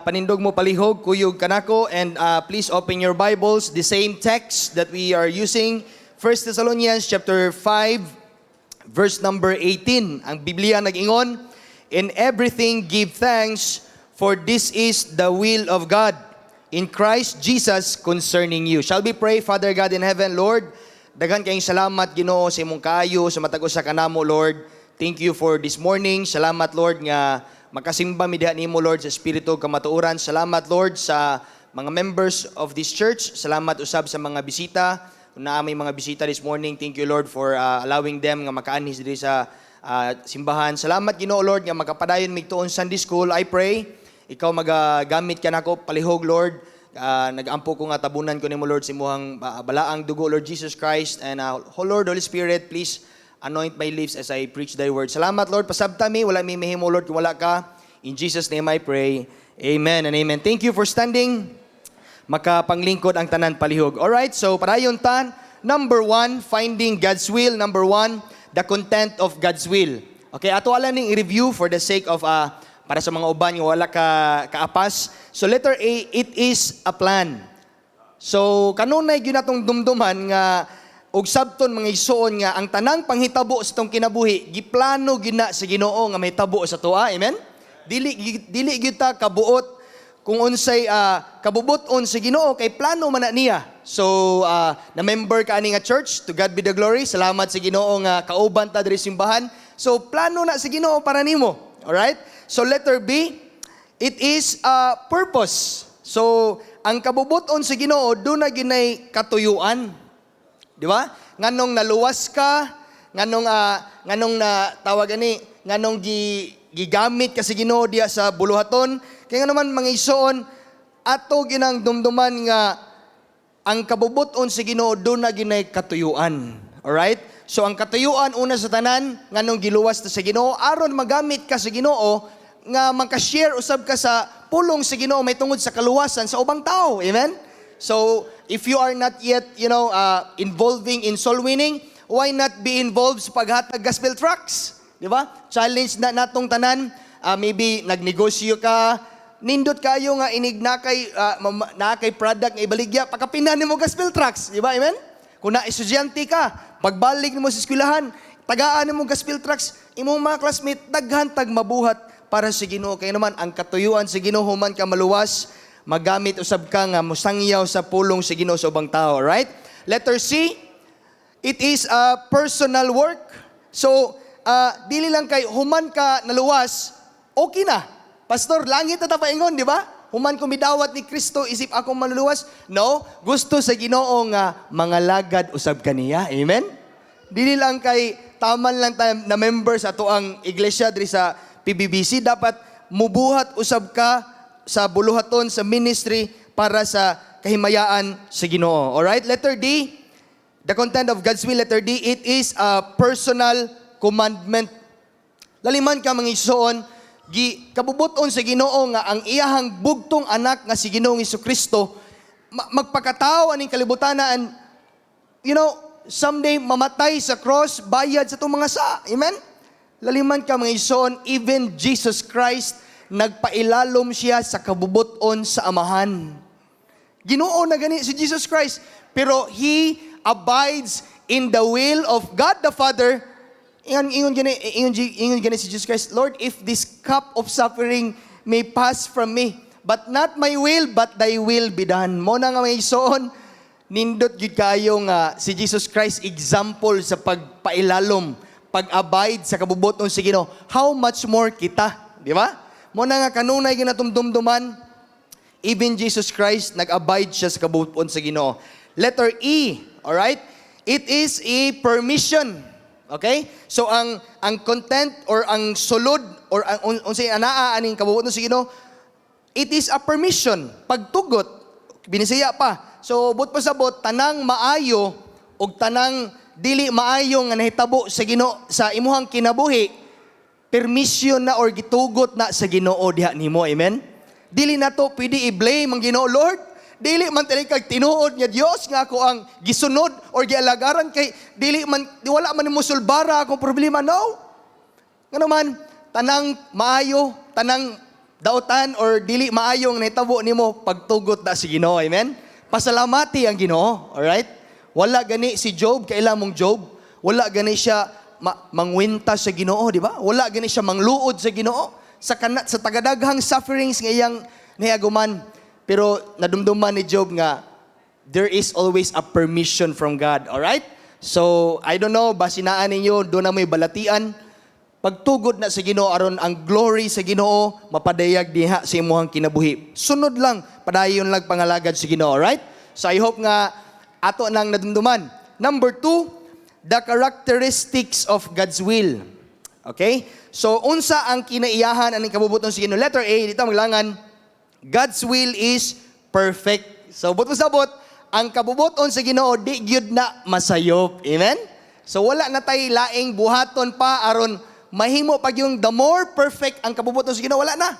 panindog mo palihog, kuyog kanako, and please open your Bibles, the same text that we are using, 1 Thessalonians chapter 5, verse number 18. Ang Biblia nag-ingon, "In everything give thanks, for this is the will of God in Christ Jesus concerning you." Shall we pray? Father God in heaven, Lord, daghan kayong salamat, Ginoo, sa imong kaayo, sa matag usa kanamo, Lord. Thank you for this morning. Salamat, Lord, nga makasimba mi diha nimo, Lord, sa espiritu kamatuoran. Salamat, Lord, sa mga members of this church. Salamat usab sa mga bisita. Kung naa may mga bisita this morning, thank you, Lord, for allowing them nga makaanis diri sa simbahan. Salamat, Ginoo, Lord, nga makapadayon mig tuon Sunday school. I pray ikaw magagamit ka nako palihog, Lord. Nag-ampo ko nga tabunan ko nimo, Lord, sa imong balaang dugo, Lord Jesus Christ. And oh Lord, Holy Spirit, please anoint my lips as I preach thy word. Salamat, Lord. Pasabta mi, wala mi mahimo, Lord, kung wala ka. In Jesus' name I pray. Amen and amen. Thank you for standing. Makapanglingkod ang tanan palihog. Alright, so parayon tan. Number 1, finding God's will. Number 1, the content of God's will. Okay, ato alam ning i-review for the sake of para sa mga uban nga wala kaapas. So letter A, it is a plan. So kanunay gyud natong dumduman nga og sabton mga igsoon nga ang tanang panghitabo sa tong kinabuhi giplano gyud na sa Ginoo nga may tabo sa tuwa. Amen. Dili gyud ta kabuot kung unsay kabubuton sa Ginoo kay plano man na niya. So na member ka ani nga church, to God be the glory. Salamat sa Ginoo nga kauban ta diri simbahan. So plano na sa Ginoo para nimo. Alright? So letter B, it is a purpose. So ang kabubuton sa Ginoo do na ginay katuyuan. Di ba? Nganong naluwas ka, nganong na tawag ani, nganong gigamit ka sa Ginoo diya sa buluhaton. Kaya nga naman mga igsoon, ato ginang dumduman nga ang kabubuton sa Ginoo do na ginay katuyuan. Alright? So ang katuyuan una sa tanan, nganong giluwas ta sa Ginoo aron magamit ka sa Ginoo nga maka-share usab ka sa pulong sa Ginoo may tungod sa kaluwasan sa ubang tao. Amen? So, if you are not yet, involving in soul winning, why not be involved sa paghatag gospel tracts? Di ba? Challenge na natong tanan. Maybe nagnegosyo ka, nindot kayo nga inig na kay product nga ibaligya, pagkapinan mo gospel tracts. Di ba? Amen? Kung na estudyante ka, pagbalik mo sa eskwelahan, tagaan mo gospel tracts, imong mga classmate, daghantag mabuhat para sa Ginoo. Kaya naman, ang katuyuan sa Ginoo human ka maluwas, magamit usab ka nga musangyaw sa pulong sa Ginoo sa ubang tao, right? Letter C, it is a personal work. So, dili lang kay human ka naluwas, okay na. Pastor, langit na tapaingon, di ba? Human ko midawat ni Kristo, isip ako maluluwas. No, gusto sa Ginoo nga mga lagad usab kaniya. Amen? Dili lang kay taman lang tayo na members ato ang iglesia diri sa PBBC, dapat mubuhat usab ka sa buluhaton, sa ministry, para sa kahimayaan sa Ginoo. Alright? Letter D, the content of God's will. Letter D, it is a personal commandment. Laliman ka mga igsoon, kabubuton sa Ginoo nga ang iyahang bugtong anak nga si Ginoong Jesucristo, magpakatao aning kalibutan, someday mamatay sa cross, bayad sa itong mga sa. Amen? Laliman ka mga igsoon, even Jesus Christ, nagpailalom siya sa kabubuton sa amahan. Ginoo na gani si Jesus Christ. Pero He abides in the will of God the Father. Ingon gani si Jesus Christ, Lord, if this cup of suffering may pass from me, but not my will, but thy will be done. Mo na nga mga igsoon, nindot gyud kayo nga si Jesus Christ example sa pagpailalom, pag-abide sa kabubuton sa Ginoo. How much more kita, di ba? Muna nga kanunay ginatumdumduman, even Jesus Christ, nag-abide siya sa kabubuton sa Ginoo. Letter E, alright? It is a permission. Okay? So ang content or ang sulod or ang unsay anaa aning kabubuton sa Ginoo, it is a permission. Pagtugot, binisaya pa. So but pasabot tanang maayo og tanang dili maayo nga nahitabo sa Ginoo sa imuhang kinabuhi, permission na or gitugot na sa Ginoo diha nimo. Amen? Dili na to pwede i-blame ang Ginoo, Lord. Dili man tali kag tinuod nga Dios nga ako ang gisunod or gialagaran kay wala man nimo sulbara akong problema. No. Ngano man tanang maayo, tanang dautan or dili maayong nahitabo nimo pagtugot na si Ginoo. Amen? Pasalamati ang Ginoo. Alright? Wala gani si Job, kailan mong Job. Wala gani siya mangwinta sa Ginoo, di ba? Wala gani siya mangluod sa Ginoo. Sa tagadaghang sufferings ngayang niyaguman. Pero nadumduman ni Job nga, there is always a permission from God. Alright? So, I don't know, basinaan ninyo, doon na may balatian. Pagtugod na sa Ginoo aron ang glory sa Ginoo mapadayag diha sa imong kinabuhi. Sunod lang, padayon lang pangalagad sa Ginoo, right? So I hope nga ato nang nadumduman. Number 2, the characteristics of God's will. Okay? So unsa ang kinaiyahan aning kabubuton sa Ginoo? Letter A, dito maglangan, God's will is perfect. So but sabot, ang kabubuton sa Ginoo di gyud na masayop. Amen? So wala na tay laing buhaton pa aron mahimo pag yung the more perfect ang kabubuton sa Ginoo, wala na.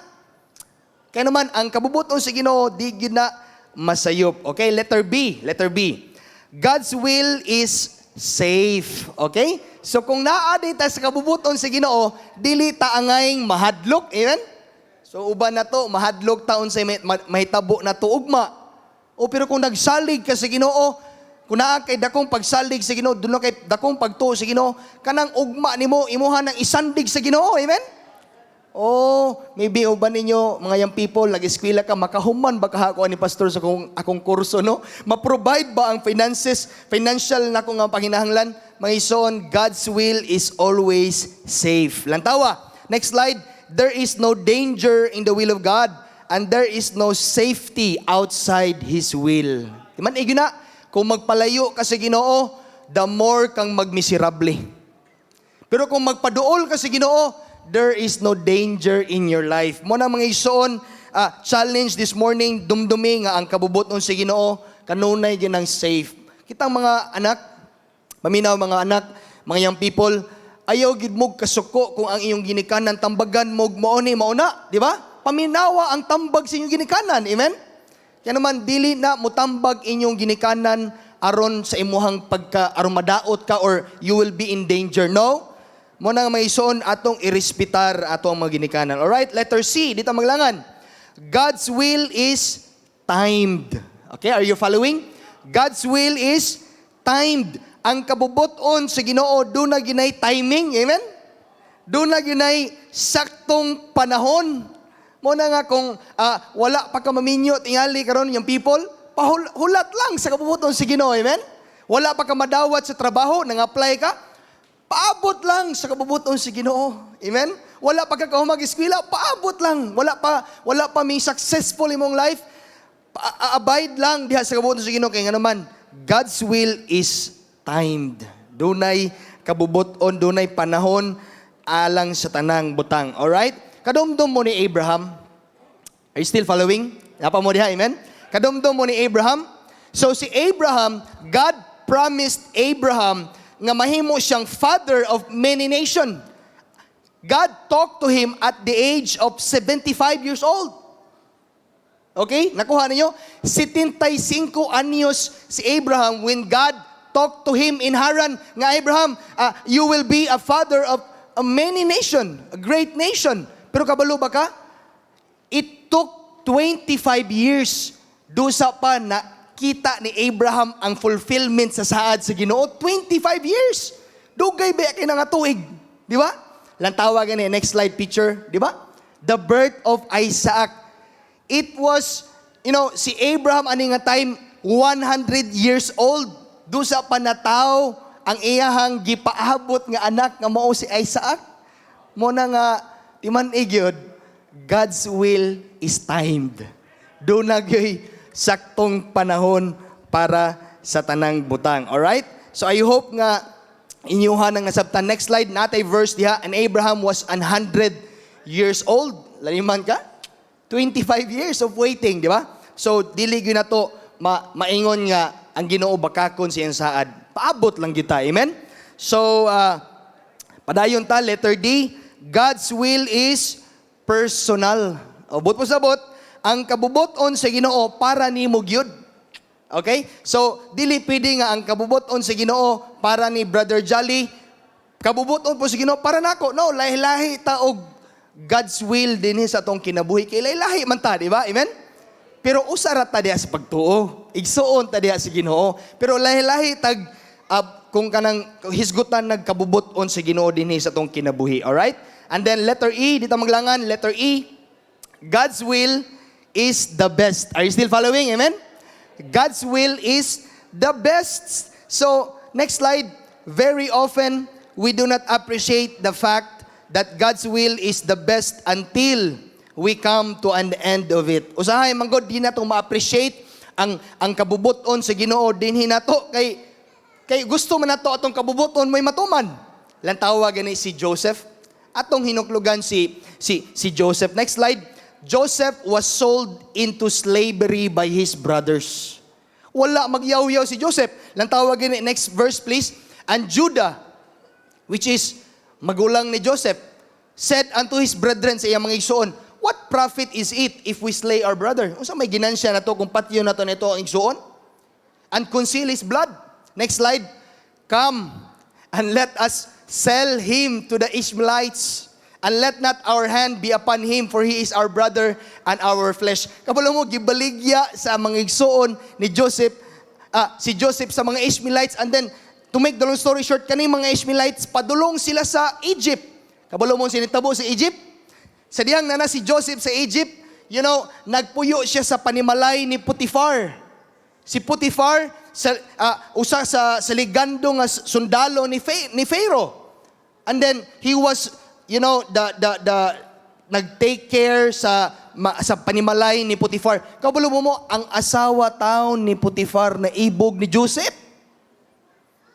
Kaya naman, ang kabubuton sa Ginoo, di gyud na masayop. Okay, letter B. Letter B. God's will is safe. Okay? So kung naadi ta sa kabubuton sa Ginoo, dili ta angayng mahadlok. Amen? So uban na to, mahadlok taon sa mahitabo na to ugma. O pero kung nagsalig ka sa Ginoo, kung naa kay dakong pagsalig sa Ginoo, duno kay dakong pagtuo sa Ginoo, kanang ugma nimo imuha ng isandig sa Ginoo. Amen? Oh, maybe uban ninyo mga young people, nag-eskwela ka, makahuman ba kahako ni pastor sa akong kurso, no? Ma-provide ba ang financial na kung ang panginahanglan? Mga ison, God's will is always safe. Lantawa. Next slide. There is no danger in the will of God, and there is no safety outside His will. Timan, na. Kung magpalayo ka sa Ginoo, the more kang magmiserable. Pero kung magpaduol ka sa Ginoo, there is no danger in your life. Mo na mga ison, challenge this morning, dumdumi nga ang kabubuton sa Ginoo, kanunay ginang safe. Kitang mga anak, maminaw mga anak, mga young people, ayaw gid mo kasuko kung ang iyong ginikanan tambagan mo mauni mauna, di ba? Paminawa ang tambag sa inyong ginikanan. Amen? Kaya naman, dili na mutambag inyong ginikanan aron sa imuhang aron madaot ka or you will be in danger. No? Mo nang may ison atong irespetar atong mga ginikanan. Alright? Letter C, dito maglangan. God's will is timed. Okay, are you following? God's will is timed. Ang kabubuton sa Ginoo, doon na ginay timing. Amen? Doon na ginay saktong panahon. Muna nga kung wala pa ka maminyo, tingali karon yung people, pahulat lang sa kabubuton sa Ginoo, amen? Wala pa ka madawat sa trabaho, nang-apply ka, paabot lang sa kabubuton sa Ginoo, amen? Wala pa ka kahumag-eskwela, paabot lang. Wala pa may successful imong life, abide lang diha sa kabubuton sa Ginoo. Kaya nga naman, God's will is timed. Dunay kabubuton, dunay panahon alang sa tanang butang. Alright? Kadumdum mo ni Abraham. Are you still following? Napa mo diha, amen? Kadumdum mo ni Abraham. So si Abraham, God promised Abraham nga mahimo siyang father of many nations. God talked to him at the age of 75 years old. Okay? Nakuha ninyo? 75 anyos si Abraham when God talked to him in Haran nga Abraham, you will be a father of a many nation, a great nation. Pero kabalo ba ka? It took 25 years dusa pa na kita ni Abraham ang fulfillment sa saad sa Ginoo. 25 years. Dugay ba kay nga tuig, di ba? Lantawagan ni next slide picture, di ba? The birth of Isaac. It was, si Abraham ani nga time 100 years old. Dusa pa na tao ang iyahang gipaabot nga anak nga mao si Isaac. Mo na nga timan gyud, God's will is timed. Do na gyud saktong panahon para sa tanang butang. Alright? So I hope nga inyuhan ang nasabtan. Next slide, natay verse diha. And Abraham was 100 years old. Laliman ka? 25 years of waiting, di ba? So dili gyud na to maingon nga ang Ginoo bakakon siyang saad. Paabot lang kita. Amen? So padayon ta, letter D, God's will is personal. But po sabot, ang kabubuton sa Ginoo para nimo gyud. Okay? So, dili pwede nga ang kabubuton sa Ginoo para ni Brother Jolly. Kabubuton po sa Ginoo para nako. No, lahi-lahi ta og God's will din sa atong kinabuhi. Kay lahi man ta, di ba? Amen? Pero usara ta diha sa pagtuo. Igsuon ta diha sa Ginoo. Pero lahi-lahi tag kung kanang hisgutan nagkabubuton sa Ginoo dinhi sa atong kinabuhi. Alright? And then letter E, dito maglangan, letter E, God's will is the best. Are you still following? Amen? God's will is the best. So, next slide. Very often, we do not appreciate the fact that God's will is the best until we come to an end of it. Usahay manggod di nato ma-appreciate ang kabubuton sa Ginoo dinhi nato kay gusto man nato atong kabubuton may matuman. Lantawa gani si Joseph. Atong hinuklugan si Joseph. Next slide. Joseph was sold into slavery by his brothers. Wala magyaw-yaw si Joseph. Lantawa gani, next verse please. And Judah, which is magulang ni Joseph, said unto his brethren sa iyang mga igsoon, what profit is it if we slay our brother? Unsa may ginansya na to kung patyo na to nito ang igsoon? And conceal his blood. Next slide. Come and let us sell him to the Ishmaelites, and let not our hand be upon him, for he is our brother and our flesh. Kabalo mo, gibaligya sa mga igsoon ni Joseph, si Joseph sa mga Ishmaelites, and then, to make the long story short, kaning mga Ishmaelites, padulong sila sa Egypt. Kabalo mo sinitabo sa Egypt? Sa diyang nana si Joseph sa Egypt, nagpuyo siya sa panimalay ni Potiphar. Si Potiphar, usa sa ligando nga sundalo ni Pharaoh. And then, he was, nag-take care sa panimalay ni Potiphar. Kabalo mo, ang asawa taon ni Potiphar na ibog ni Joseph.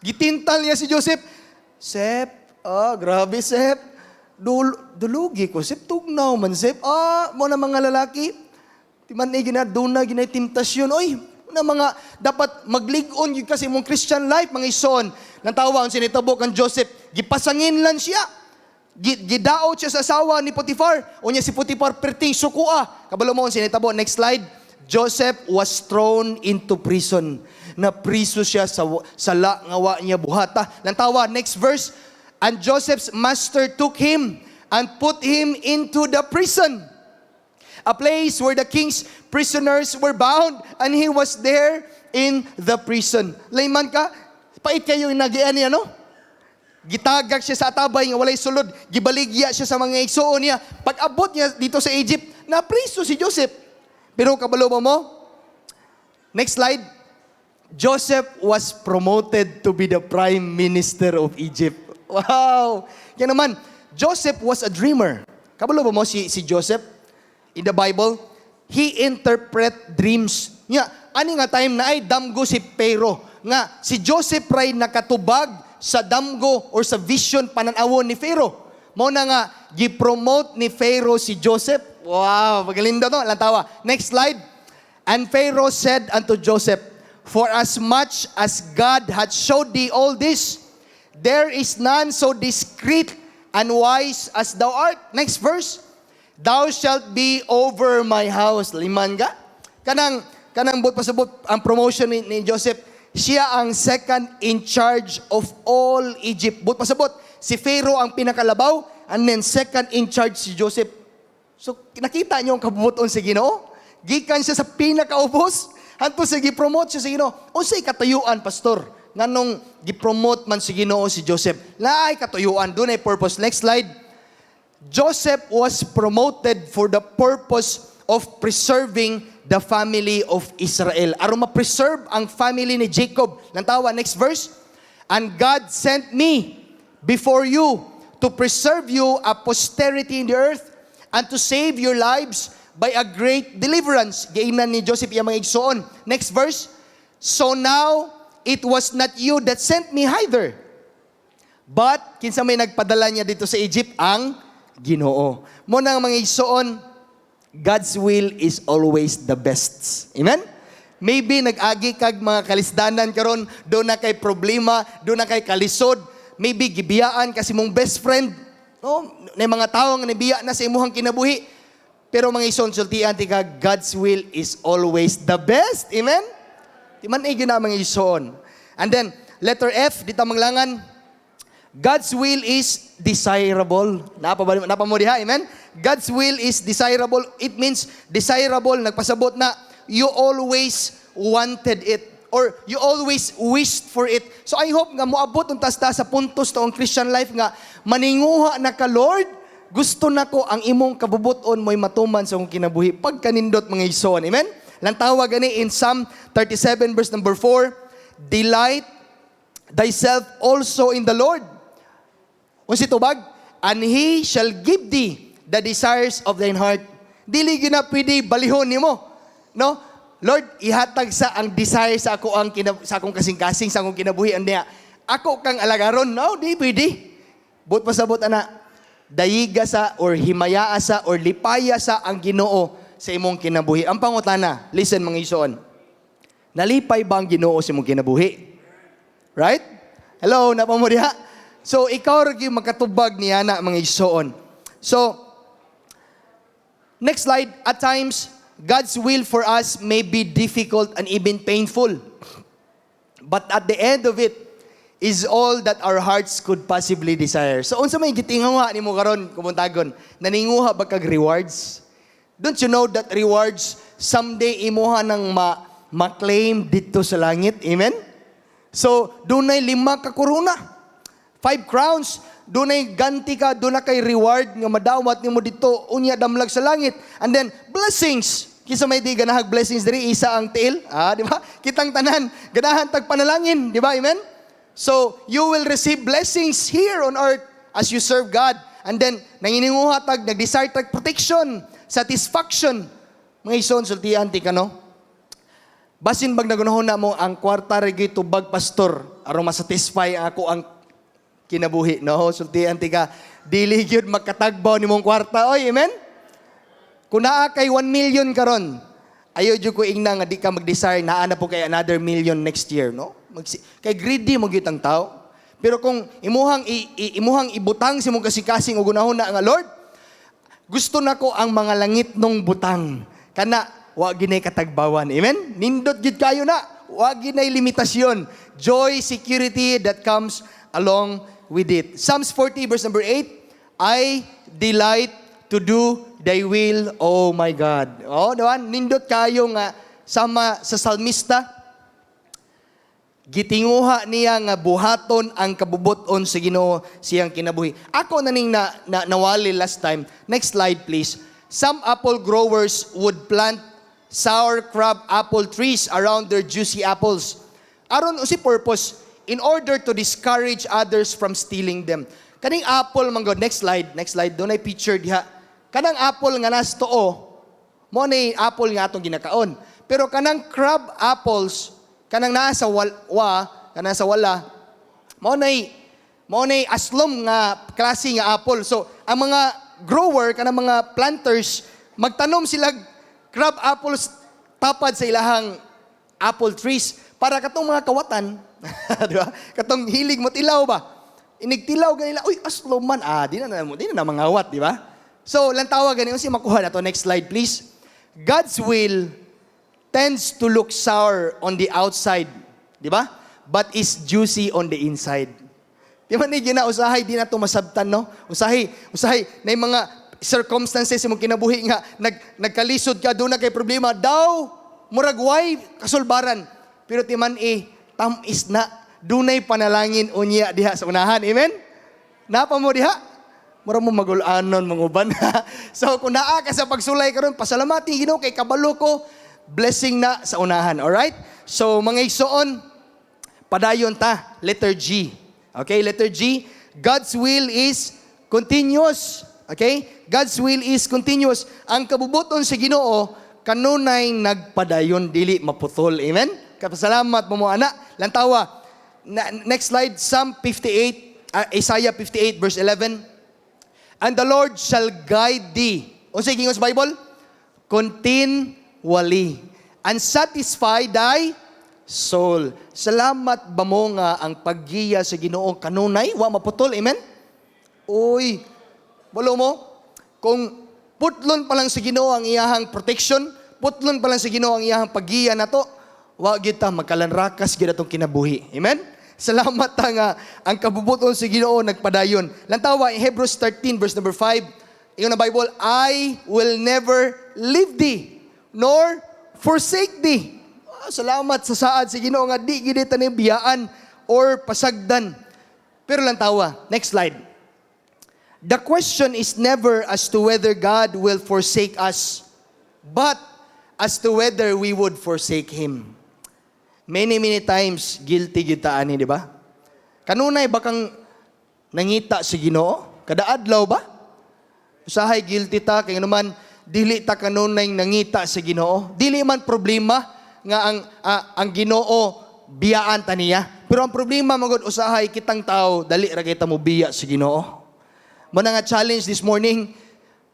Gitintal niya si Joseph. Sep, grabe Sep. Dulugi ko, Sep, tugnaw man Sep. Mo na mga lalaki. Timan ginaduna, ginaitimtasyon. Oy, na mga dapat magligon yun kasi mong Christian life, mga ison. Nang tawa, ang sinitabok ang Joseph, gipasangin lang siya. Gidaot siya sa asawa ni Potiphar. O niya si Potiphar, perting sukua. Kabalo mo ang sinitabo. Next slide. Joseph was thrown into prison. Na priso siya sa ngawa niya buhata. Lantawa, next verse. And Joseph's master took him and put him into the prison, a place where the king's prisoners were bound, and he was there in the prison. Layman ka, pait kayo yung nagian niya, no? Gitagag siya sa atabay nga walay sulod, gibaligya siya sa mga igsoon niya. Pag-abot niya dito sa Egypt, na priso si Joseph. Pero kabalo mo, next slide. Joseph was promoted to be the prime minister of Egypt. Wow! Kaya naman, Joseph was a dreamer. Kabalo ba mo si Joseph? In the Bible, he interpret dreams. Ani nga time na ay damgo si Pharaoh. Nga, si Joseph ray nakatubag sa damgo or sa vision pananawon ni Pharaoh. Mo na nga, gipromote ni Pharaoh si Joseph. Wow! Magalinda to. Lantawa. Next slide. And Pharaoh said unto Joseph, for as much as God had showed thee all this, there is none so discreet and wise as thou art. Next verse. Thou shalt be over my house. Liman ka? Kanang but pasabot ang promotion ni Joseph. Siya ang second in charge of all Egypt. But pasabot, si Pharaoh ang pinakalabaw, and then second in charge si Joseph. So, nakita niyo ang kabubuton sa Ginoo? Gikan siya sa pinakaubos. Hanto sa gipromote siya sa Ginoo. Unsay katuyuan, pastor? Nganong gipromote man si Ginoo si Joseph? Laay katuyuan, dunay purpose. Next slide. Joseph was promoted for the purpose of preserving the family of Israel. Aron ma-preserve ang family ni Jacob. Lantawa, next verse. And God sent me before you to preserve you a posterity in the earth and to save your lives by a great deliverance. Giingnan ni Joseph yung mga igsoon. Next verse. So now, it was not you that sent me hither, but kinsa may nagpadala niya dito sa Egypt, ang Ginoo. Mo nang mga igsoon, God's will is always the best. Amen? Maybe nag-agi kag mga kalisdanan karon, do na kay problema, do na kay kalisod, maybe gibiyaan kasi mong best friend, no? Na mga tao nga nabiya na sa imuhang kinabuhi. Pero mga isunsultian, tika, God's will is always the best. Amen? Timan ay gina mga ison. And then, letter F, dito manglangan, God's will is desirable. Napa mo diha? Amen? God's will is desirable. It means desirable. Nagpasabot na you always wanted it or you always wished for it. So I hope nga moabot untas ta sa puntos taong Christian life nga maninguha na ka, Lord, gusto nako ang imong kabubuton mo'y matuman sa akong kinabuhi pagkanindot mga igsoon. Amen? Lantawa gani in Psalm 37 verse number 4, delight thyself also in the Lord. Unsi tubag, and He shall give thee the desires of thine heart. Dili gyud na pwede balihon nimo, no? Lord, ihatag sa ang desire sa ako ang sa akong kasing-kasing sa akong kinabuhi niya. Ako kang alagaron, no? Di pwede. But pasabot ana, dayiga sa or himaya sa or lipaya sa ang Ginoo sa imong kinabuhi. Ang pangutana, listen mga igsoon. Nalipay ba ang Ginoo sa imong kinabuhi? Right? Hello, napamo diha? So ikaw ra gyud makatubag niya na mga igsoon. So next slide, at times God's will for us may be difficult and even painful. But at the end of it is all that our hearts could possibly desire. So unsa may gitinguha nimo karon kumuntagon? Naninguha ba kag rewards? Don't you know that rewards someday imuha nang ma-claim dito sa langit? Amen? So dunay 5 ka korona, 5 crowns, dunay ganti ka, dunay kay reward nga madawat nimo dito unya damlag sa langit. And then blessings. Kisa may di ganahag blessings diri isa ang tiil, di ba? Kitang tanan ganahan tag panalangin, di ba? Amen? So you will receive blessings here on earth as you serve God. And then nangininguha tag nag-desire tag protection, satisfaction. Mga ison sultian ti kano. Basin bag nagunahon na mo ang kwarta regi tubag pastor aron ma-satisfy ako ang kinabuhi, no? Sultian ti ka dili gyud makatagbaw nimong kwarta, oy, amen? Kung naa kay 1 million karon, ayaw jud ko ingna nga di ka mag-desire naa na po kay another million next year, no? Kay greedy mo gyud ang tao. Pero kung imuhang ibutang si mong kasing-kasing ug gunahon na nga, Lord, gusto nako ang mga langit nung butang. Kana wa ginay katagbawan. Amen? Nindot gyud kayo na. Wa ginay limitasyon. Joy, security that comes along with it. Psalms 40 verse number 8, I delight to do thy will, oh my God. Oh, diwan, nindot kayo nga sama sa salmista. Gitinguha niya nga buhaton ang kabubuton sa Ginoo siyang kinabuhi. Ako naning nawali last time. Next slide please. Some apple growers would plant sour crab apple trees around their juicy apples. Aron usi purpose, in order to discourage others from stealing them. Kaning apple man god, next slide, doon ay picture diha. Kanang apple nga nas too, mo ni apple nga atong ginakaon. Pero kanang crab apples, kanang naa sa kanang sa wala, mo nay aslom nga klase nga apple. So ang mga grower kanang mga planters magtanom sila crab apples tapad sa ilahang apple trees para katong mga kawatan, di ba? Katong hilig mo tilaw ba? Inigtilaw ganila, uy aslom man, di na mangawat, di ba? So, lantawa ganyan, si makuha na to. Next slide, please. God's will tends to look sour on the outside, di ba? But is juicy on the inside. Di ba ni usahay, di na to masabtan, no? Usahay, na yung mga circumstances mong kinabuhi nga, nagkalisod ka, doon na kay problema, daw, muragway, kasulbaran. Pero timan tamis na, dunay panalangin unya diha sa unahan. Amen? Napa mo diha? Mura mo magulanon, manguban. So, kung naa ka sa pagsulay karon, pasalamati Ginoo kay kabalo ko, blessing na sa unahan. Alright? So, mga igsoon, padayon ta, letter G. Okay, letter G, God's will is continuous. Okay? God's will is continuous. Ang kabubuton sa Ginoo, kanunay nagpadayon, dili maputol. Amen? Kapasalamat mo ana. Lantawa. Next slide, Psalm 58, Isaiah 58 verse 11. And the Lord shall guide thee. O sige, sa Bible? Continually. And satisfy thy soul. Salamat ba mo nga ang paggiya sa Ginoo kanunay? Wa maputol. Amen? Uy, balo mo? Kung putlon pa lang sa Ginoo ang iyahang protection, putlon pa lang sa Ginoo ang iyahang paggiya na to, wa kita magkalanrakas gid atong kinabuhi. Amen? Salamat ta nga ang kabubuton sa Ginoo nagpadayon. Lantawa Hebrews 13 verse number 5, Ingon ang Bible, I will never leave thee, nor forsake thee. Salamat sa saad sa Ginoo nga di gid ta ni biyaan or pasagdan. Pero lang tawa. Next slide. The question is never as to whether God will forsake us, but as to whether we would forsake Him. Many times, guilty kita ani, di ba? Kanunay bakang nangita si Ginoo? Kada adlaw ba? Usahay guilty ta, kaya naman, dili ta kanunay nangita si Ginoo. Dili man problema nga ang Ginoo biyaan ta niya. Pero ang problema magod usahay kitang tao, dali ra kita mo biya si Ginoo. Mo nga challenge this morning,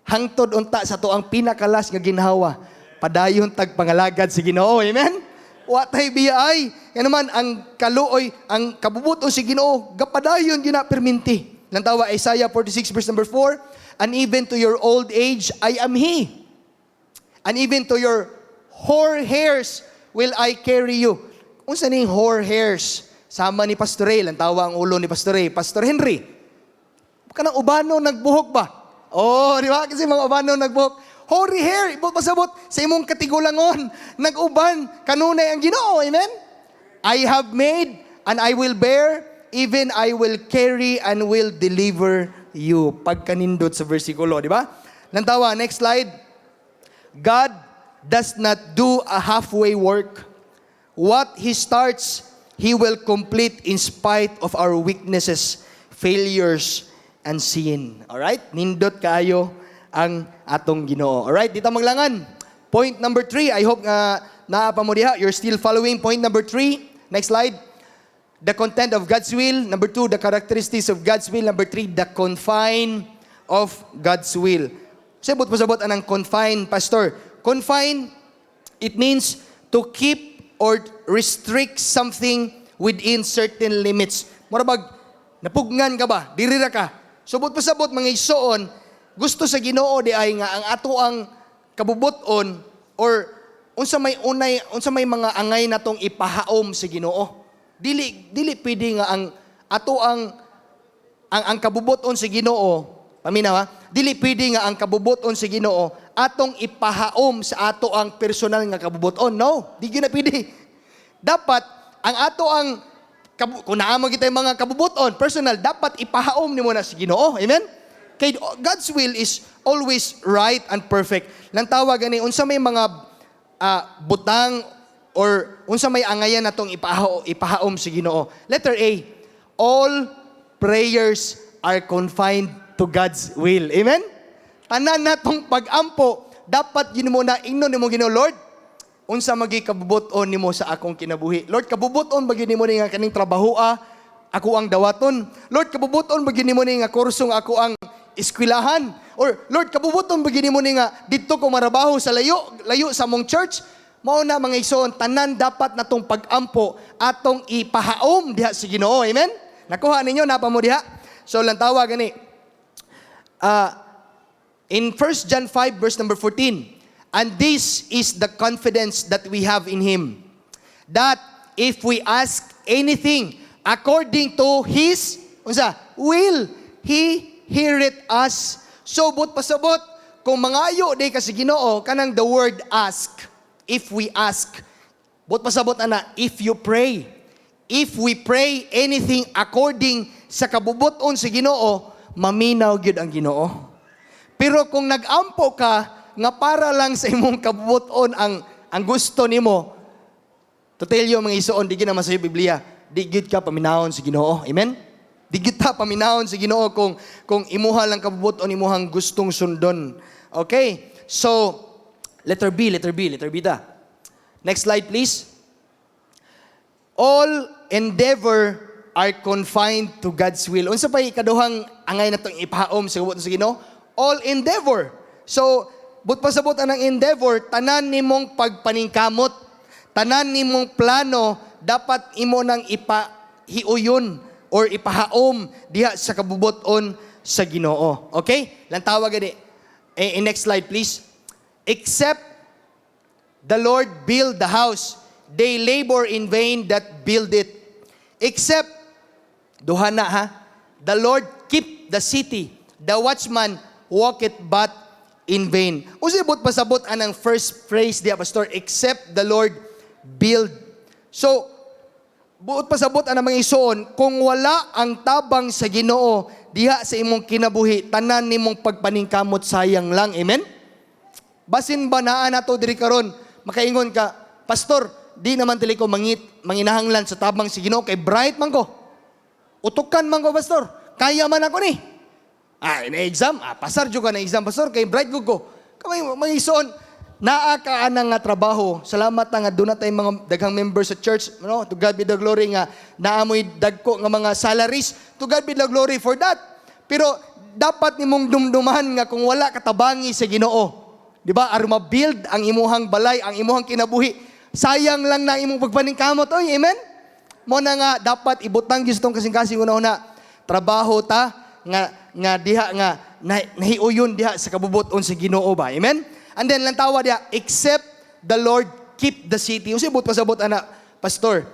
hangtod unta sa to ang pinakalas nga ginhawa, padayon tag pangalagad si Ginoo. Amen. Watay biya ay, yan naman ang kaluoy, ang kabubuton si Ginoo, gapadayon gina perminti. Lantawa Isaiah 46 verse number 4, and even to your old age I am He, and even to your hoar hairs will I carry you. Unsa ning hoar hairs? Sama ni Pastor Ray, lantawa ang ulo ni Pastor Ray, Pastor Henry. Kanang ubano nagbuhok ba? Oh, di ba? Kasi mga ubano nagbuhok. Hoary hair, ibot pasabot sa imong katigulangon. Nag-uban, kanunay ang Ginoo. Amen? I have made and I will bear, even I will carry and will deliver you. Pagkanindot sa versikulo, di ba? Lantawa, next slide. God does not do a halfway work. What He starts, He will complete in spite of our weaknesses, failures, and sin. Alright? Nindot kayo ang atong Ginoo. Alright? Dito maglangan. Point number 3. I hope nga naapa mo diha. You're still following. Point number 3. Next slide. The content of God's will. Number 2, the characteristics of God's will. Number 3, the confine of God's will. Sabot anang confine, Pastor. Confine, it means to keep or restrict something within certain limits. Murabag, napugnan ka ba? Dirira ka. Sabot mga isuon, gusto sa Ginoo di ay nga ang ato ang kabubuton or unsa may mga angay natong ipahaom sa Ginoo. Dili pwede nga ang ato ang kabubuton sa Ginoo, paminaw ha? Dili pwede nga ang kabubuton sa Ginoo atong ipahaom sa ato ang personal nga kabubuton. No, di gyud na pwede. Dapat ang ato ang kung naamo kita yung mga kabubuton, personal, dapat ipahaom nimo na sa Ginoo. Amen? Kay God's will is always right and perfect. Lang tawag gani unsa may mga butang or unsa may angayan natong ipahaom sa Ginoo. Letter A, all prayers are confined to God's will. Amen? Tanan natong pag-ampo, dapat yun mo na ingnon nimo Ginoo, Lord, unsa magi kabubuton nimo sa akong kinabuhi. Lord, kabubuton bagi nimo ni nga kaning trabaho ako ang dawaton. Lord, kabubuton bagi nimo ni nga kursong ako ang eskwelahan. Or Lord, kabubuton bagi nimo ni nga didto ko marabaho sa layo sa mong church. Mao na mga igsoon, tanan dapat natong pag-ampo atong ipahaom diha sa Ginoo. Amen? Nakuha ninyo napa mo diha. So lang tawag gani. In 1 John 5 verse number 14, and this is the confidence that we have in Him, that if we ask anything according to His will, He heareth us. So, pasabot, kung mangayo day ka sa Ginoo, kanang the word ask, if we ask. Pasabot ana, if you pray. If we pray anything according sa kabubuton sa Ginoo, maminaw gyud ang Ginoo. Pero kung nag-ampo ka, nga para lang sa imong kabubuton ang gusto nimo, to tell you mga isuon, di gina masayo Biblia, di gid ka paminahon sa Ginoo. Amen? Di gid ta paminahon sa Ginoo kung imuha lang kabubuton imuhang gustong sundon. Okay? So, letter B ta. Next slide please. All endeavor are confined to God's will. Unsa pa ikaduhang angay natong ipahaom sa kabubuton sa Ginoo? All endeavor. So, pasabot anang endeavor, tanan nimong pagpaningkamot, tanan nimong plano, dapat imo nang ipahiuyon or ipahaom diha sa kabubuton sa Ginoo. Okay? Lang tawag gani. Next slide please. Except the Lord build the house, they labor in vain that build it. Except, duha na ha, the Lord keep the city, the watchman walk it but in vain. Usibot pasabot anang first phrase diya, Pastor, except the Lord build. So, buot pasabot anang mga isuon, kung wala ang tabang sa Ginoo diha sa imong kinabuhi, tanan nimong pagpaningkamot sayang lang. Amen? Basin ba naa nato diri karon, makaingon ka, Pastor, di naman tili ko manginahanglan sa tabang si Ginoo kay bright man ko. Utukan man ko, Pastor. Kaya man ako ni. Na-exam. Pasar jud ka na exam, Pastor, kay bright gud ko. Kamay mga isuon, naa ka anang nga trabaho. Salamat na nga doon na tayong mga daghang members sa church. No? To God be the glory nga naamoy dagko nga mga salaries. To God be the glory for that. Pero dapat nimong dumduman nga kung wala katabangi sa Ginoo. Di ba? Aron ma-build ang imuhang balay, ang imuhang kinabuhi. Sayang lang na imong pagpaningkamot. Oy, amen? Mo na nga dapat ibutang gyud tong kasing-kasing una-una. Trabaho ta nga diha nga nahiuyon diha sa kabubuton sa Ginoo ba? Amen? And then lang tawa diha, except the Lord keep the city. Usi but pasabot ana, Pastor.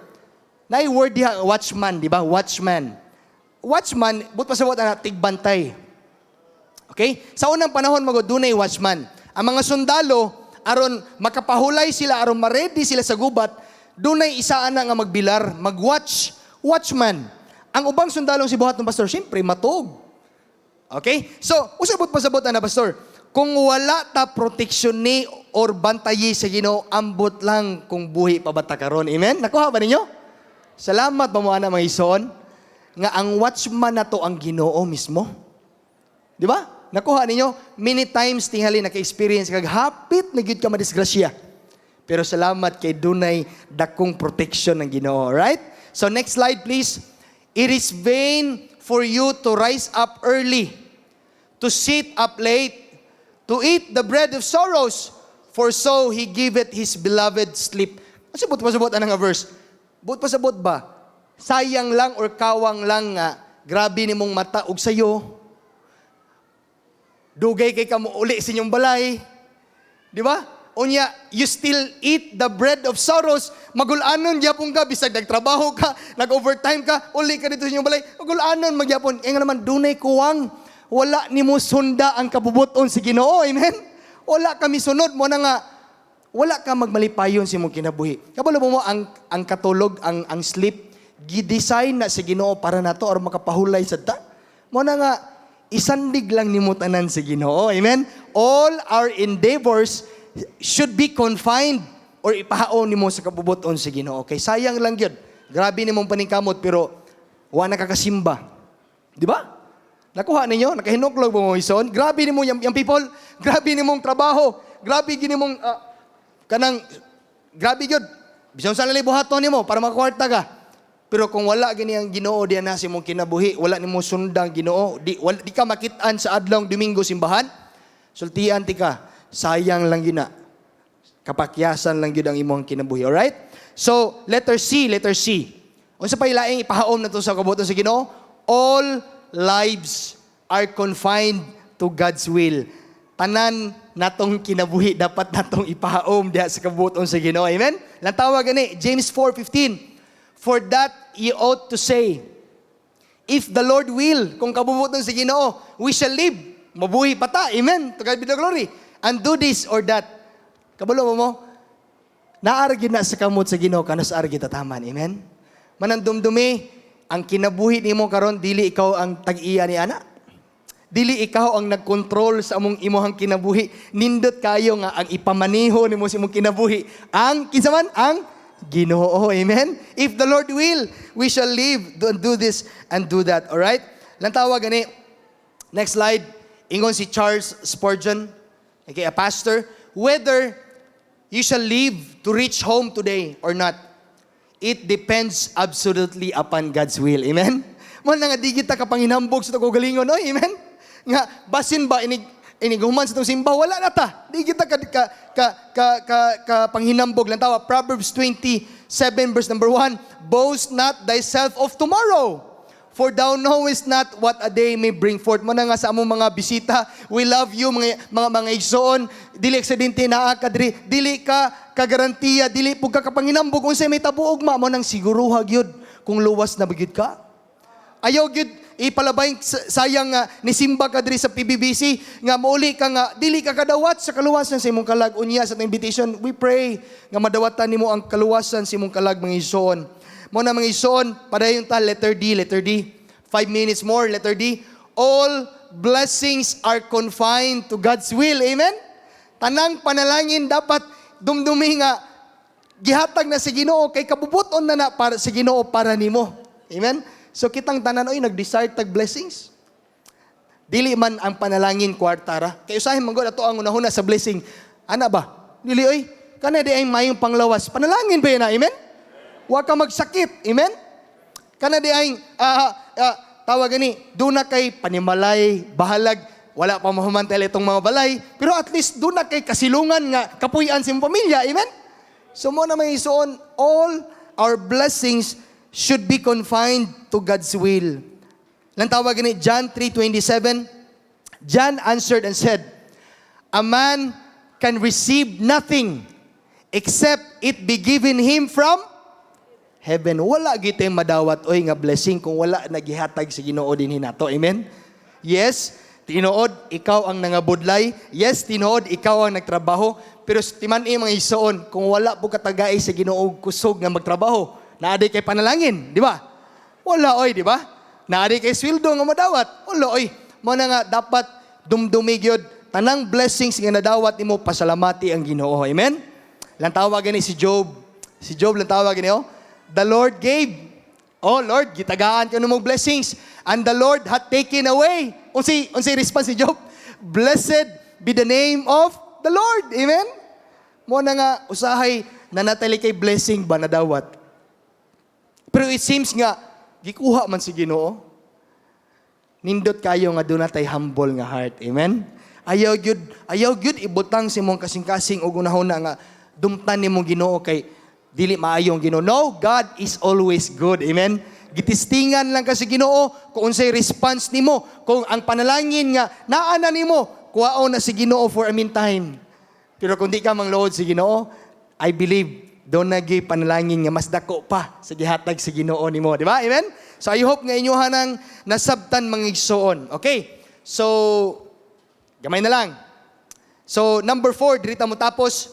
Nay word diha watchman, di ba? Watchman. Watchman, but pasabot ana tigbantay. Okay? Sa unang panahon magudunay watchman. Ang mga sundalo aron makapahulay sila, aron ma-ready sila sa gubat, dunay isa ana nga magbilar, magwatch, watchman. Ang ubang sundalong si buhat ng Pastor, siyempre matog. Okay? So, usabot pasabot na, Pastor, kung wala ta proteksyon ni or bantayi sa Ginoo, ambot lang kung buhi pa bata karon. Amen? Nakuha ba ninyo? Salamat pa mo ana mga ison, nga ang watchman na to ang Ginoo mismo. Di ba? Nakuha ninyo? Many times tingali naka-experience kag hapit na gyud ka madisgrasya. Pero salamat kay dunay dakong protection ng Ginoo. Right? So next slide please. It is vain for you to rise up early, to sit up late, to eat the bread of sorrows, for so He giveth His beloved sleep. Kasi but pasabot anang nga verse? But pasabot ba? Sayang lang or kawang lang nga, grabe nimong mata og sayo. Dugay kay kamo uli sa inyong balay. Di ba? Unya, you still eat the bread of sorrows. Magulanon gyapon ka, bisag nagtrabaho ka, nag-overtime ka, uli ka dito sa inyong balay. Magulanon magyapon. Nga naman, dunay kuwang. Wala nimo sunda ang kabubuton si Ginoo. Amen? Wala kami sunod mo na nga. Wala ka magmalipayon sa imong kinabuhi. Kabalo mo ang katulog, ang sleep, gidesign na si Ginoo para nato or makapahulay sa ta. Mo na nga, isandig lang nimo tanan si Ginoo. Amen? All our endeavors should be confined or ipahaon nimo sa kabubuton sa Ginoo. Okay, sayang lang gyud. Grabe nimong paningkamot pero wa nakakasimba. Di ba? Nakuha ninyo? Nakahinuklog mo ison? Grabe nimo yung people, grabe nimong trabaho, grabe ginimong grabe gyud. Bisan sa lalay buhaton nimo para makakwarta ka. Pero kung wala gini ang Ginoo diyan na sa imong kinabuhi, wala nimo sundang Ginoo, di ka makitaan sa adlong Domingo simbahan, sultian ti ka. Sayang lang yun na. Kapakyasan lang yun ang imong kinabuhi. Alright? So, letter C. Unsa pa ilaing ipahaom na to sa kabubuton sa Ginoo? All lives are confined to God's will. Tanan natong kinabuhi dapat natong ipahaom diha sa kabubuton sa Ginoo. Amen? Lang tawag gani, James 4:15. For that ye ought to say, if the Lord will, kung kabubuton sa Ginoo, we shall live. Mabuhi pa ta. Amen? To God be the glory. And do this or that. Kabalo mo, naargi na sa kamot sa Ginoo kanos argi tataman. Amen? Manandumdumi, ang kinabuhi nimo karon dili ikaw ang tag-iya ni ana. Dili ikaw ang nagkontrol sa among imuhang kinabuhi. Nindot kayo nga ang ipamaniho nimo sa imong kinabuhi. Ang kinsaman ang Ginoo. Amen? If the Lord will, we shall live, do this and do that. All right? Lang tawag gani. Next slide. Ingon si Charles Spurgeon, okay, a pastor, whether you shall live to reach home today or not, it depends absolutely upon God's will. Amen? Man nga di kita kapanginambog sa ito galingon, no? Amen? Nga, basin ba iniguman sa itong simba? Wala na ta. Di kita panghinambog lang tawa. Proverbs 27 verse number 1, boast not thyself of tomorrow, for thou knowest not what a day may bring forth. Muna nga sa among mga bisita, we love you, mga igsoon, dili aksidente naa ka diri, dili ka kagarantiya, dili pug ka kapanginambog unsay may tabuog mo nang siguruha gyud kung luwas na bigid ka. Ayaw gyud ipalabay sayang nga nisimba ka diri sa PBBC nga mauli ka nga dili ka kadawat sa kaluwasan sa imong kalag unya sa invitation. We pray nga madawatan nimo ang kaluwasan sa imong kalag mga igsoon. Mo na mga igsoon, padayon ta letter D. 5 minutes more, letter D. All blessings are confined to God's will. Amen? Tanang panalangin dapat dumdumi nga gihatag na si Ginoo kay kabubuton na para si Ginoo para nimo. Amen? So kitang tanan oy nag-desire tag blessings. Dili man ang panalangin kwartara. Kay usahin man gud ato ang unahuna sa blessing. Ana ba? Dili oy kana di ay mayong panglawas. Panalangin ba na? Amen? Wa ka magsakit. Amen? Kana di ay tawag gani, doon na kay panimalay, bahalag, wala pa mahumantel itong mga balay, pero at least doon na kay kasilungan nga kapuy-an sa imong pamilya. Amen? So mo na may isuon, all our blessings should be confined to God's will. Lang tawag gani, John 3:27, John answered and said, a man can receive nothing except it be given him from heaven. Wala gitay madawat oy nga blessing kung wala nagihatag sa Ginoo dinhi nato. Amen? Yes, tinuod ikaw ang nangabudlay. Yes, tinuod ikaw ang nagtrabaho. Pero timan-i mga igsoon, kung wala po katagay sa Ginoo kusog nga magtrabaho, naadi kay panalangin, di ba? Wala oy, di ba? Naadi kay sweldo nga madawat. Wala oy. Mo na nga dapat dumdumi gyud tanang blessings nga nadawat nimo pasalamati ang Ginoo. Amen? Lang tawag gani si Job. Si Job lang tawag gani the Lord gave. Oh Lord, gitagaan ka ng blessings. And the Lord hath taken away. Unsay response si Job? Blessed be the name of the Lord. Amen? Mo na nga, usahay na natali kay blessing ba na dawat. Pero it seems nga, gikuha man si Ginoo. Nindot kayo nga doon natay humble nga heart. Amen? Ayaw gyud ibutang si mong kasing-kasing o gunahon nga dumtan ni mong Ginoo kay dili maayong Ginoo. No, God is always good. Amen? Gitistingan lang kasi Ginoo kung unsay response nimo. Kung ang panalangin nga naana nimo, kuwaon na si Ginoo for a meantime. Pero kung di ka manglood si Ginoo, I believe doon nagi panalangin nga mas dako pa sa gihatag si Ginoo nimo, di ba? Amen? So I hope nga inyohan ang nasabtan mga igsoon. Okay? So gamay na lang. So number 4, diri ta mo tapos.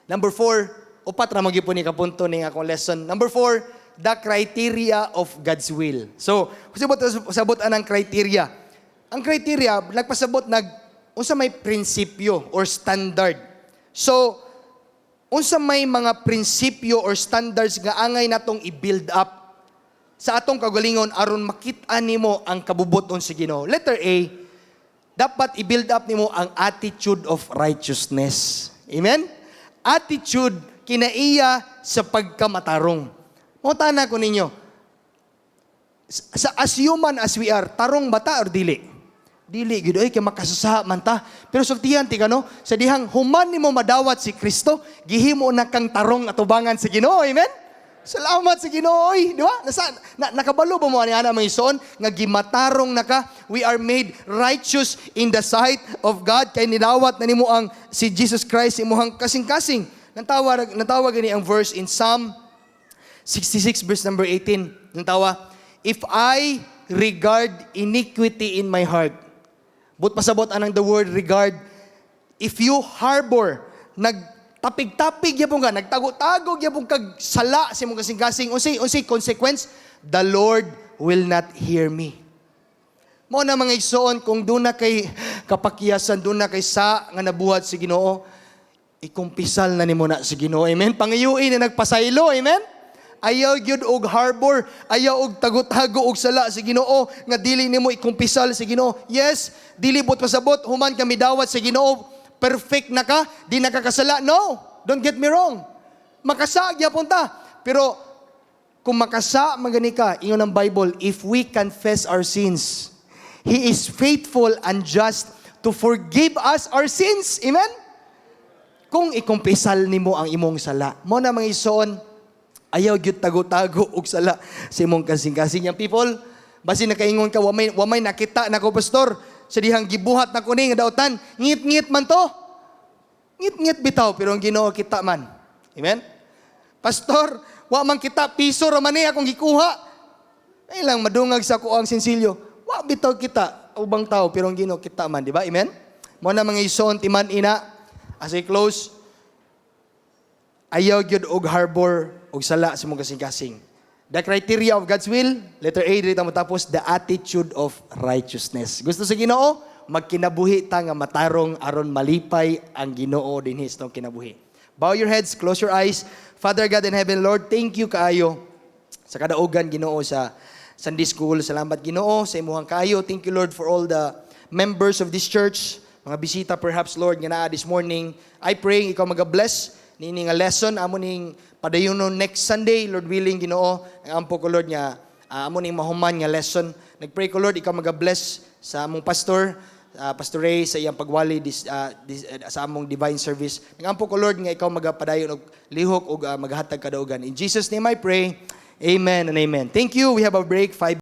Number 4, upat ra magyud ni kapunto ning akong lesson. Number 4, the criteria of God's will. So, sabot anang criteria. Ang criteria nagpasabot unsa may prinsipyo or standard. So, unsa may mga prinsipyo or standards nga angay natong i-build up sa atong kagalingon aron makit-an nimo ang kabubuton sa Ginoo. Letter A, dapat i-build up nimo ang attitude of righteousness. Amen? Attitude kinaiya sa pagkamatarong. Mutana ko ninyo, as human as we are, tarong bata or dili? Dili, gid ay kay makasasaha man ta. Pero sultihan ti kano, sa dihang human nimo madawat si Kristo, gihimo na kang tarong atubangan sa Ginoo. Amen? Salamat sa Ginoo, di ba? Nakabalo ba mo ani ana mga ison nga gimatarong na ka? We are made righteous in the sight of God kay nidawat na nimo ang si Jesus Christ imuhang kasing-kasing. Natawag gani ang verse in Psalm 66 verse number 18. Nantawa, if I regard iniquity in my heart. But pasabot anang the word regard. If you harbor, nagtapig-tapig yapon ka, nagtago-tago yapon kag sala sa imong kasing-kasing, unsay consequence? The Lord will not hear me. Mo na mga igsoon, kung doon na kay kapakyasan, doon na kay sa nga nabuhat si Ginoo, ikumpisal na nimo na si Ginoo. Amen? Pangayuin na nagpasaylo. Amen? Ayaw gyud og harbor, ayaw og tago-tago og sala si Ginoo nga dili nimo ikumpisal si Ginoo. Yes, dili bot pasabot human kami dawat sa Ginoo, perfect na ka, di nakakasala. No, don't get me wrong. Makasa gyapon ta. Pero kung makasa magani ka, ingon ang Bible, if we confess our sins, He is faithful and just to forgive us our sins. Amen? Kung ikumpisal nimo ang imong sala. Mo na mga ison, ayaw gyud tago-tago og sala sa imong kasing-kasing. Yang people, basi nakaingon ka, wamay nakita nako pastor, sa dihang gibuhat na kuning nga daotan, ngit-ngit man to. Ngit-ngit bitaw, pero ang Ginoo kita man. Amen? Pastor, wa man kita, piso ra man akong gikuha. Ay lang madungag sa kuang sinsilyo. Wa bitaw kita ubang tao pero ang Ginoo kita man, di ba? Amen. Mo na mga ison timan ina as I close. Ayaw gyud og harbor og sala sa mong kasing-kasing. The criteria of God's will, letter A dito mo tapos the attitude of righteousness. Gusto sa Ginoo magkinabuhi ta nga matarong aron malipay ang Ginoo dinhi sa kinabuhi. Bow your heads, close your eyes. Father God in heaven, Lord, thank you kaayo sa kadaugan Ginoo sa Sunday School. Salamat Ginoo sa imuhang kaayo. Thank you Lord for all the members of this church, mga bisita perhaps Lord nga naa this morning. I pray ikaw maga-bless nini nga lesson amo ning padayonon next Sunday, Lord willing Ginoo. Ang ampo ko Lord nga amo ning mahuman nga lesson. Nagpray ko Lord ikaw maga-bless sa among pastor, Pastor Ray sa iyang pagwali sa among divine service. Ngampo ko Lord nga ikaw magapadayon og lihok og maghatag kadaugan. In Jesus name I pray. Amen and amen. Thank you. We have a break 5